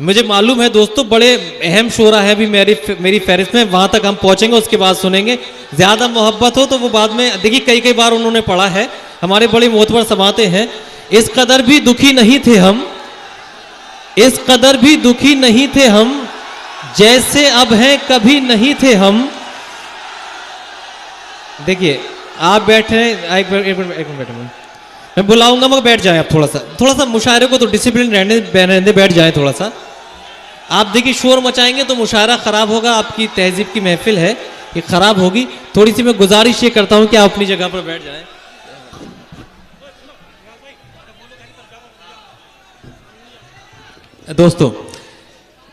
मुझे मालूम है दोस्तों, बड़े अहम शोरा है अभी मेरी फहरिस्त में, वहां तक हम पहुंचेंगे, उसके बाद सुनेंगे। ज्यादा मोहब्बत हो तो वो बाद में देखिए, कई कई बार उन्होंने पढ़ा है, हमारे बड़े मोतबर समाते हैं। इस कदर भी दुखी नहीं थे हम, इस कदर भी दुखी नहीं थे हम, जैसे अब हैं कभी नहीं थे हम। देखिए आप बैठे, एक मिनट बैठे, मैं बुलाऊंगा मगर बैठ जाए आप। थोड़ा सा मुशायरे को तो डिसिप्लिन रहने बैठ जाए थोड़ा सा। आप देखिए शोर मचाएंगे तो मुशायरा खराब होगा, आपकी तहजीब की महफिल है ये खराब होगी। थोड़ी सी मैं गुजारिश ये करता हूं कि आप अपनी जगह पर बैठ जाएं।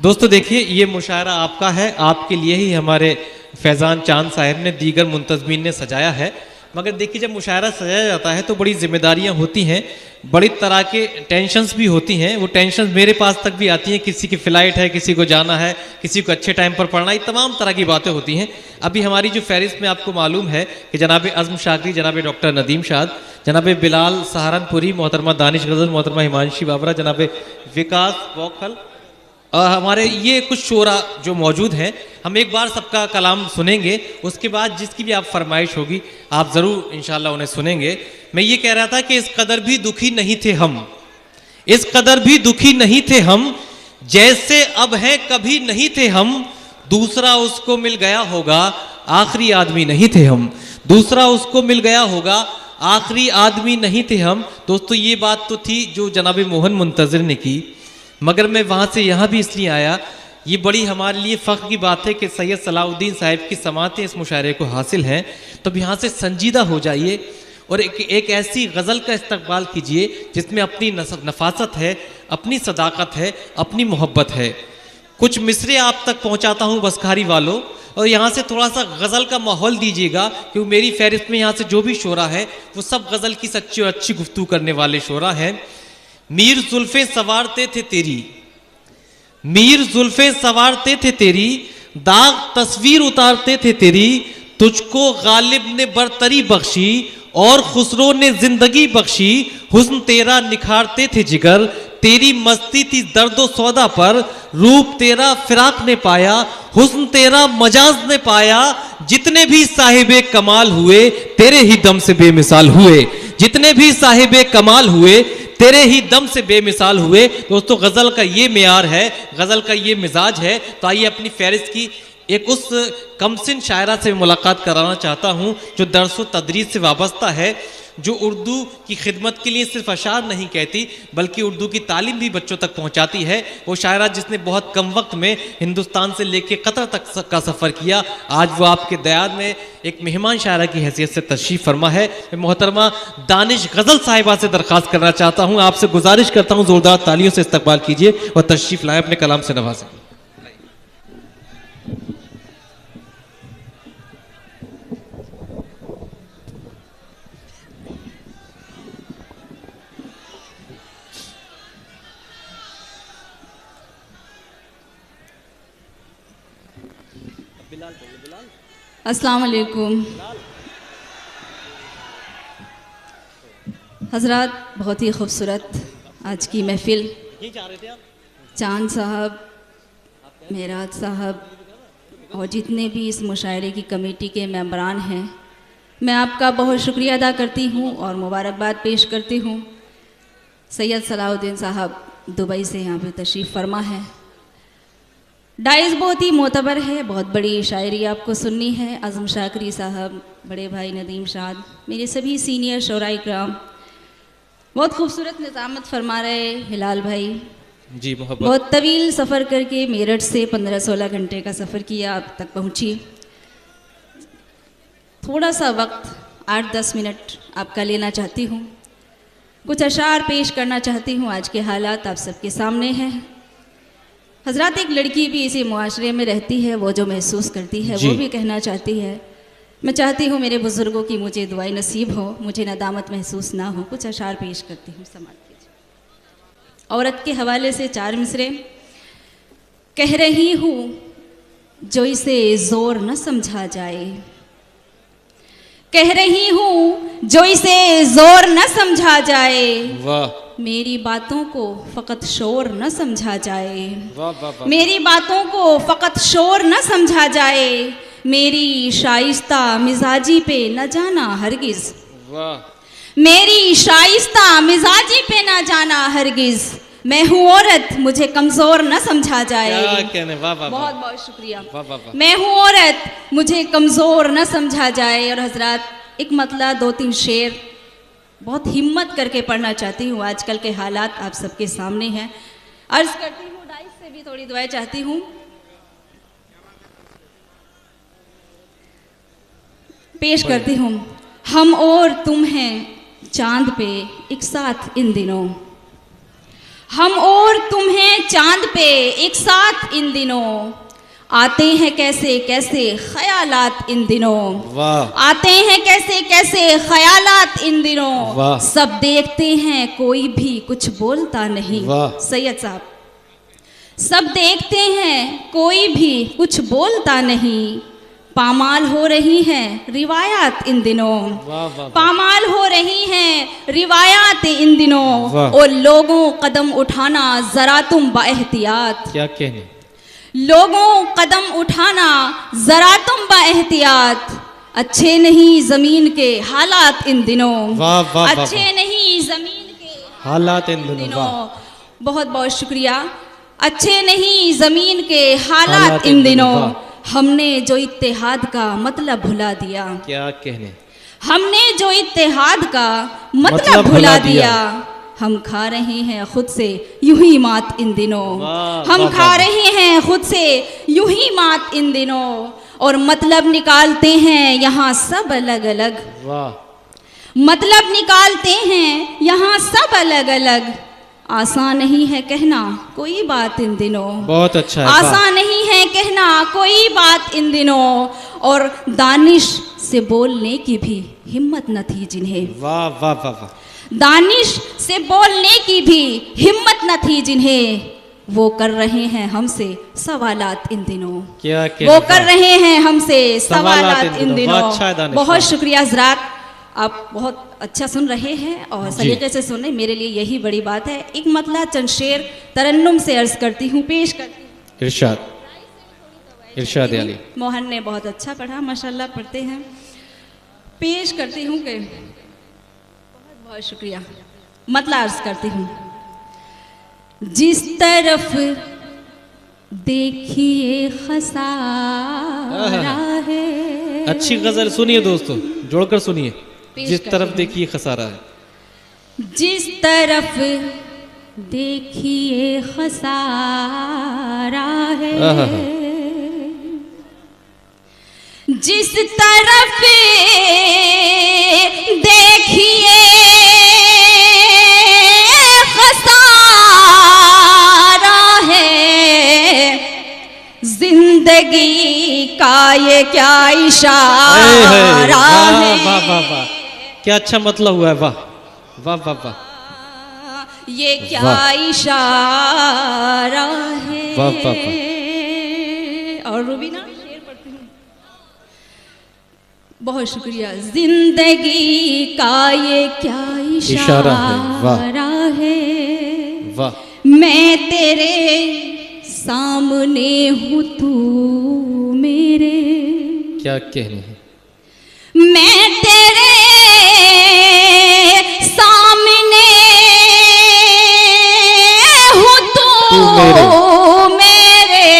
दोस्तों देखिए, ये मुशायरा आपका है, आपके लिए ही हमारे फैजान चांद साहब ने, दीगर मुंतजमीन ने सजाया है। मगर देखिए, जब मुशायरा सजाया जाता है तो बड़ी जिम्मेदारियां होती हैं, बड़ी तरह के टेंशन्स भी होती हैं। वो टेंशन्स मेरे पास तक भी आती हैं, किसी की फ़्लाइट है, किसी को जाना है, किसी को अच्छे टाइम पर पढ़ना, ये तमाम तरह की बातें होती हैं। अभी हमारी जो फहरिस्त में आपको मालूम है कि जनाब अज़्म शाकरी, जनाब डॉक्टर नदीम शाद, जनाब बिलाल सहारनपुरी, मोहतरमा दानिश गज़ल, मोहतरमा हिमांशी बाबरा, जनाब विकास बौखल, हमारे ये कुछ शोरा जो मौजूद हैं, हम एक बार सबका कलाम सुनेंगे। उसके बाद जिसकी भी आप फरमाइश होगी आप ज़रूर इंशाल्लाह उन्हें सुनेंगे। मैं ये कह रहा था कि इस कदर भी दुखी नहीं थे हम, इस कदर भी दुखी नहीं थे हम, जैसे अब हैं कभी नहीं थे हम। दूसरा उसको मिल गया होगा, आखिरी आदमी नहीं थे हम। दूसरा उसको मिल गया होगा, आखिरी आदमी नहीं थे हम। दोस्तों ये बात तो थी जो जनाब मोहन मुंतज़िर ने की, मगर मैं वहाँ से यहाँ भी इसलिए आया, ये बड़ी हमारे लिए फ़ख्र की बात है कि सैयद सलाउद्दीन साहब की समातें इस मुशायरे को हासिल हैं। तो अब यहाँ से संजीदा हो जाइए और एक ऐसी गज़ल का इस्तक़बाल कीजिए जिसमें अपनी नफासत है, अपनी सदाकत है, अपनी मोहब्बत है। कुछ मिसरे आप तक पहुँचाता हूँ बसखारी वालों, और यहाँ से थोड़ा सा गज़ल का माहौल दीजिएगा, क्योंकि मेरी फहरिस्त में यहाँ से जो भी शोरा है वो सब गज़ल की सच्ची और अच्छी गुफ्तगू करने वाले शोरा हैं। मीर जुल्फे सवारते थे तेरी, मीर जुल्फे सवारते थे तेरी, दाग तस्वीर उतारते थे तेरी। तुझको गालिब ने बरतरी बख्शी और खुसरो ने जिंदगी बख्शी। हुस्न तेरा निखारते थे जिगर, तेरी मस्ती थी दर्दो सौदा पर। रूप तेरा फिराक ने पाया, हुस्न तेरा मजाज ने पाया। जितने भी साहिबे कमाल हुए तेरे ही दम से बेमिसाल हुए, जितने भी साहिबे कमाल हुए तेरे ही दम से बेमिसाल हुए। दोस्तों गज़ल का ये मेयार है, गज़ल का ये मिजाज है। तो आइए अपनी फहरिस्त की एक उस कमसिन शायरा से मुलाकात कराना चाहता हूँ जो दर्स व तदरीस से वाबस्ता है, जो उर्दू की खिदमत के लिए सिर्फ अशार नहीं कहती बल्कि उर्दू की तालीम भी बच्चों तक पहुँचाती है। वो शायरा जिसने बहुत कम वक्त में हिंदुस्तान से लेकर कतर तक का सफ़र किया, आज वो आपके दयाद में एक मेहमान शायरा की हैसियत से तशरीफ़ फरमा है। मैं मोहतरमा दानिश गज़ल साहिबा से दरख्वास्त करना चाहता हूँ, आपसे गुजारिश करता हूँ ज़ोरदार तालियों से इस्तकबाल कीजिए और तशरीफ़ लाए, अपने कलाम से नवाजें। अस्सलाम वालेकुम हज़रात, बहुत ही खूबसूरत आज की महफ़िल। चांद साहब, मेराज साहब और जितने भी इस मुशायरे की कमेटी के मेंबरान हैं, मैं आपका बहुत शुक्रिया अदा करती हूँ और मुबारकबाद पेश करती हूँ। सैयद सलाउद्दीन साहब दुबई से यहाँ पे तशरीफ़ फरमा है। डाइस बहुत ही मोतबर है, बहुत बड़ी शायरी आपको सुननी है। अज़्म शाकरी साहब, बड़े भाई नदीम शाद, मेरे सभी सीनियर शोराई कराम, बहुत खूबसूरत निज़ामत फरमा रहे हिलाल भाई जी। बहुत तवील सफ़र करके मेरठ से 15-16 घंटे का सफ़र किया, अब तक पहुँची। थोड़ा सा वक्त 8-10 मिनट आपका लेना चाहती हूँ, कुछ अशार पेश करना चाहती हूँ। आज के हालात आप सबके सामने हैं। हज़रात, एक लड़की भी इसी मुआशरे में रहती है, वो जो महसूस करती है वो भी कहना चाहती है। मैं चाहती हूँ मेरे बुज़ुर्गों की मुझे दुआएं नसीब हो, मुझे नदामत महसूस ना हो। कुछ अशार पेश करती हूँ, समाअत कीजिए। औरत के हवाले से 4 मिसरे। कह रही हूँ जो इसे ज़ोर न समझा जाए, कह रही हूँ जो इसे ज़ोर न समझा जाए। वाह। मेरी बातों को फ़कत शोर न समझा जाए, वाह वाह वाह, मेरी बातों को फ़कत शोर न समझा जाए, मेरी शाइस्ता मिजाजी पे न जाना हरगिज़, वाह, मेरी शाइस्ता मिजाजी पे न जाना हरगिज़, मैं हूँ औरत मुझे कमज़ोर न समझा जाए। क्या कहने, वाह वाह, बहुत बहुत शुक्रिया। वाह वाह वाह, मैं हूँ औरत मुझे कमज़ोर न समझा जाए। और हजरात एक मतला 2-3 शेर बहुत हिम्मत करके पढ़ना चाहती हूँ। आजकल के हालात आप सबके सामने हैं। अर्ज करती हूँ, डाइस से भी थोड़ी दुआएं चाहती हूँ। पेश करती हूँ। हम और तुम हैं चांद पे एक साथ इन दिनों, हम और तुम हैं चांद पे एक साथ इन दिनों, आते हैं कैसे कैसे ख्यालात इन दिनों, वाह, आते हैं कैसे कैसे ख्यालात इन दिनों, वाह, सब देखते हैं कोई भी कुछ बोलता नहीं। वाह, सैयद साहब, सब देखते हैं कोई भी कुछ बोलता नहीं, पामाल हो रही हैं रिवायात इन दिनों, वाह वाह, पामाल हो रही हैं रिवायात इन दिनों, वाह। और लोगों कदम उठाना जरा तुम बाएहतियात, क्या कहने, लोगों कदम उठाना जरा तुम बाएहतियात, अच्छे नहीं जमीन के हालात इन दिनों, वाह वाह वाह, अच्छे नहीं जमीन के हालात इन दिनों, वाह, बहुत बहुत शुक्रिया। अच्छे नहीं जमीन के हालात हालात इन इन दिनों, दिनों, हमने जो इत्तेहाद का मतलब भुला दिया, क्या कहने, हमने जो इत्तेहाद का मतलब भुला दिया, हम खा रहे हैं खुद से यूं ही मात इन दिनों, वाह, हम वाह, खा वाह। रहे हैं खुद से यूं ही मात इन दिनों, और मतलब निकालते हैं यहाँ सब अलग अलग, वाह, मतलब निकालते हैं यहाँ सब अलग अलग, आसान नहीं है कहना कोई बात इन दिनों, बहुत अच्छा है, वाह, आसान नहीं है कहना कोई बात इन दिनों, और दानिश से बोलने की भी हिम्मत न थी जिन्हें, वाह वाह वाह वाह, दानिश से बोलने की भी हिम्मत न थी जिन्हें, वो कर रहे हैं हमसे सवालात इन दिनों, क्या कहने, वो कर वाह, रहे हैं हमसे सवालात सवालात इन वाह, दिनों। अच्छा है दानिश, बहुत वाह। शुक्रिया हजरात, आप बहुत अच्छा सुन रहे हैं और जी। सलीके से सुन रहे, मेरे लिए यही बड़ी बात है। एक मतला चंद शेर तरन्नुम से अर्ज करती हूँ, पेश करती हूँ। इरशाद, इरशाद अली, मोहन ने बहुत अच्छा पढ़ा, माशाल्लाह पढ़ते हैं। पेश करती हूँ कि बहुत बहुत शुक्रिया। मतला अर्ज करती हूँ। जिस तरफ देखिए खसारा है, अच्छी गजल सुनिए दोस्तों, जोड़कर सुनिए, पेश जिस करती तरफ हूँ। देखिए खसारा है, जिस तरफ देखिए खसारा है, जिस तरफ देखिए खसारा है, जिंदगी का ये क्या इशारा वाह है, वाह वाह वाह, क्या अच्छा मतलब हुआ है, वाह वाह वाह वाह, ये क्या वाह। इशारा है। वाह, वाह, और रूबीना शेर पढ़ती हूँ। बहुत शुक्रिया। जिंदगी का ये क्या इशारा है, वाह। इशारा है, वाह, मैं तेरे सामने हूँ तू मेरे, क्या कहने हैं, मैं तेरे सामने हूँ तू मेरे,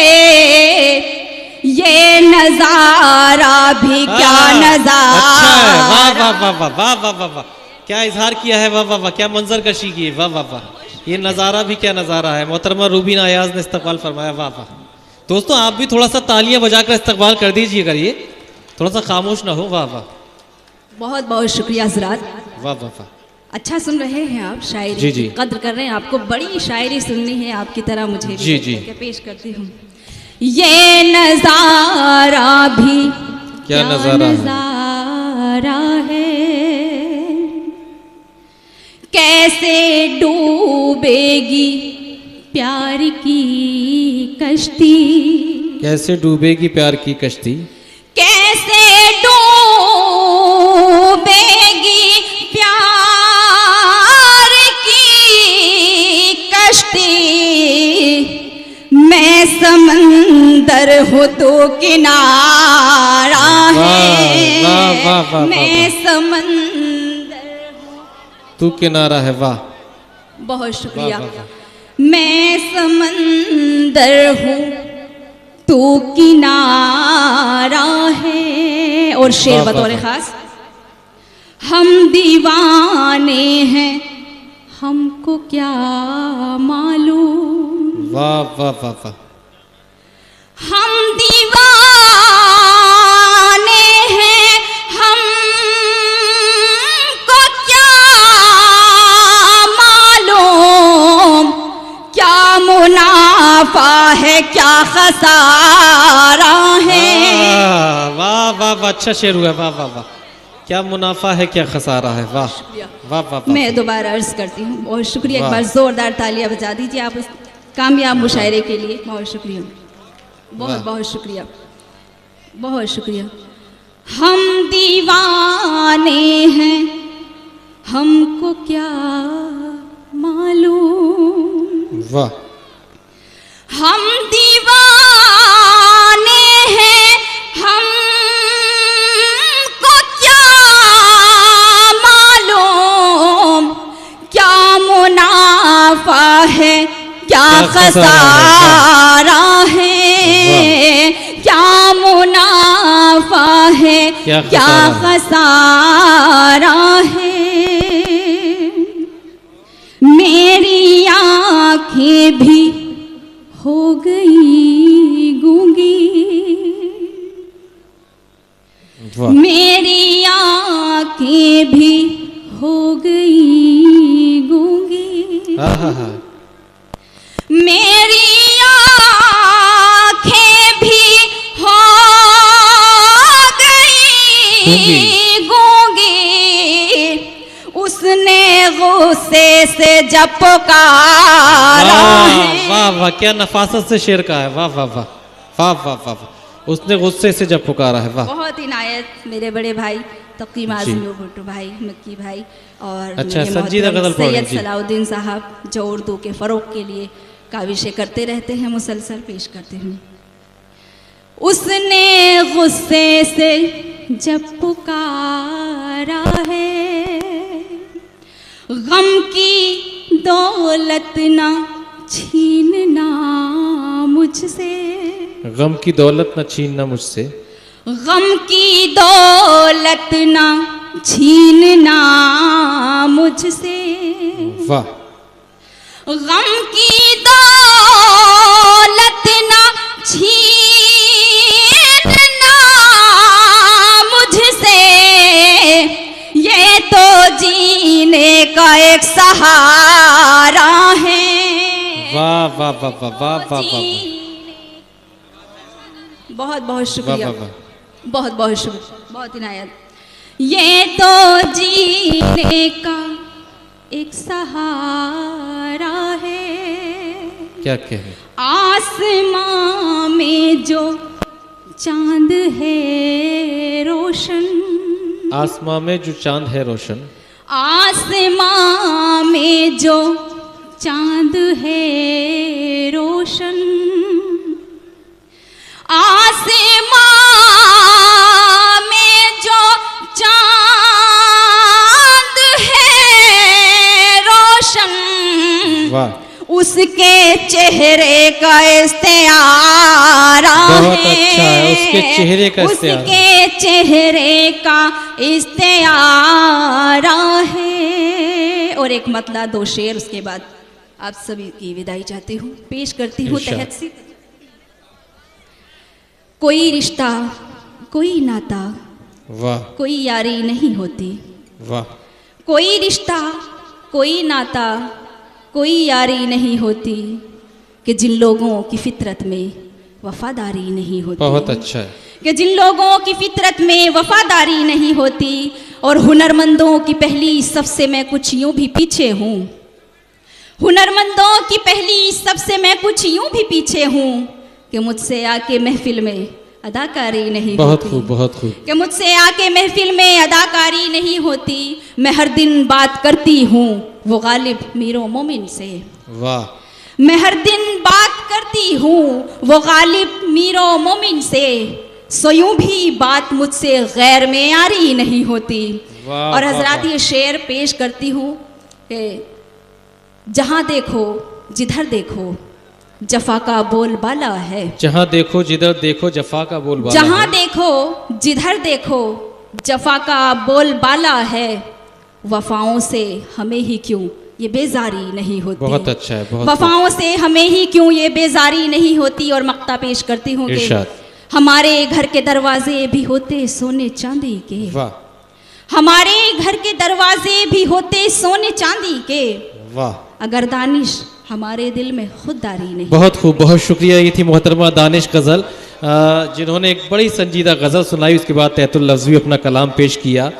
ये नजारा भी क्या नजारा अच्छा है, वाह वाह वाह वाह वाह वाह वाह वाह, क्या इजहार किया है, वाह वाह वाह, क्या मंजर कशी की है, वाह वाह वाह, ये नज़ारा भी क्या नज़ारा है। मोहतरमा रूबीना अयाज ने इस्तकबाल फरमाया, वाह वाह। दोस्तों आप भी थोड़ा सा तालियां बजाकर इस्तकबाल कर दीजिए, करिए, थोड़ा सा खामोश ना हो, वाह वाह बहुत बहुत शुक्रिया हजरात, वाह वाह वाह, अच्छा सुन रहे हैं आप, शायरी जी, जी। की कद्र कर रहे हैं, आपको बड़ी शायरी सुननी है आपकी तरह मुझे भी। जी, जी। पेश करती हूँ। ये नजारा भी क्या नजारा है। नजारा है, कैसे डूबेगी प्यार की कश्ती, कैसे डूबेगी प्यार की कश्ती, कैसे डूबेगी प्यार की मैं समंदर हूँ तो किनारा है। वाह, वाह, वाह, मैं वाह। समंदर हूँ। तू किनारा है, वाह। बहुत शुक्रिया। वाह, वाह, वाह। मैं समंदर हूँ तू किनारा है। और शेर वाह, वाह, बतौर वाह। खास, हम दीवाने हैं हमको क्या मालूम। वाह वाह वाह वाह। हम दीवाने हैं हमको क्या मालूम। क्या मुनाफा है क्या खसारा है। वाह वाह वाह, अच्छा शेर हुआ, वाह वाह वाह। क्या मुनाफा है क्या खसारा है, वाह वाह वाह वाह। मैं दोबारा अर्ज करती हूँ, बहुत शुक्रिया। एक वाह। बार जोरदार तालियां बजा दीजिए आप उस कामयाब मुशायरे के लिए। बहुत शुक्रिया, बहुत वाह। बहुत शुक्रिया, बहुत शुक्रिया। हम दीवाने हैं हमको क्या मालूम। वाह। हम दीवाने हैं हमको क्या मालूम। क्या मुनाफा है क्या खसारा है। क्या मुनाफा है क्या क्या खसारा है। मेरी आँखें भी हो गई गूंगी। वाह। मेरी आँखें भी हो गई गूंगी। हाँ हाँ हाँ। मेरी आँखें भी हो गई गूंगी। उसने गुस्से से जब पुकारा है। वाह वाह, क्या नफासत से शेर का है, वाह वाह वाह वाह वाह वाह वाह। उसने गुस्से से जब पुकारा है, वाह। बहुत इनायत मेरे बड़े भाई तकीम आज़मी भुट्टो भाई, मक्की भाई और अच्छा, मेरे संजीदा मोहतरम गजल पढ़ सैयद लीजिए। सलाउद्दीन साहब जो उर्दू के फ़रोग के लिए काविशें करते रहते हैं, मुसलसल पेश करते हैं। उसने गुस्से से जब पुकारा है। गम की दौलत ना छीनना मुझसे। गम की दौलत न छीनना मुझसे। गम की दौलत ना छीनना मुझसे। वाह। गम की दौलत ना छीनना मुझसे। ये तो जीने का एक सहारा है। वाह वाह वाह वाह वाह वाह वाह। बहुत बहुत शुक्रिया, वाह, वाह, बहुत बहुत शुक्रिया, बहुत इनायत। ये तो जीने का एक सहारा है। क्या कहे। आसमां में जो चांद है रोशन। आसमां में जो चांद है रोशन। आसमां में जो चांद है रोशन। आसमां में जो चांद है रोशन। वाह। उसके चेहरे का इस्तेआरा बहुत अच्छा है, उसके चेहरे का इस्तेआरा। उसके चेहरे का इस्तेआरा है। और एक मतला दो शेर, उसके बाद आप सभी की विदाई चाहती हूँ, पेश करती हूँ इंशाअल्लाह। तहत से। कोई रिश्ता कोई नाता वाह कोई यारी नहीं होती। वाह। कोई रिश्ता कोई नाता कोई यारी नहीं होती कि जिन लोगों की फितरत में वफादारी नहीं होती। बहुत अच्छा है। कि जिन लोगों की फितरत में वफादारी नहीं होती। और हुनरमंदों की पहली सबसे मैं कुछ यूं भी पीछे हूँ। हुनरमंदों की पहली सबसे मैं कुछ यूं भी पीछे हूँ कि मुझसे आके महफिल में अदाकारी नहीं बहुत होती। खूब, बहुत खूब। कि मुझसे आके महफिल में अदाकारी नहीं होती। मैं हर दिन बात करती हूँ वो गालिब मीरो मोमिन से। वाह। मैं हर दिन बात करती हूँ वो गालिब मीरो मोमिन से, सो यूं भी बात मुझसे गैर मेयारी नहीं होती। वाह, और वाह, हजरात वाह। ये शेर पेश करती हूँ कि जहाँ देखो जिधर देखो जफा का बोलबाला है, जहाँ देखो जिधर देखो जफा का बोलबाला जहाँ है। देखो जिधर देखो जफा का बोलबाला है, वफाओं से हमें ही क्यों ये बेजारी नहीं होती। बहुत अच्छा है, बहुत वफाओं से हमें ही क्यों ये बेजारी नहीं होती। और मक्ता पेश करती हूँ कि इरशाद। हमारे घर के दरवाजे भी होते सोने चांदी के, वाह हमारे घर के दरवाजे भी होते सोने चांदी के, वाह, अगर दानिश हमारे दिल में खुददारी नहीं। बहुत खूब, बहुत शुक्रिया। ये थी मोहतरमा दानिश गज़ल, जिन्होंने एक बड़ी संजीदा गज़ल सुनाई, उसके बाद तहतुल लफ्ज़ भी अपना कलाम पेश किया।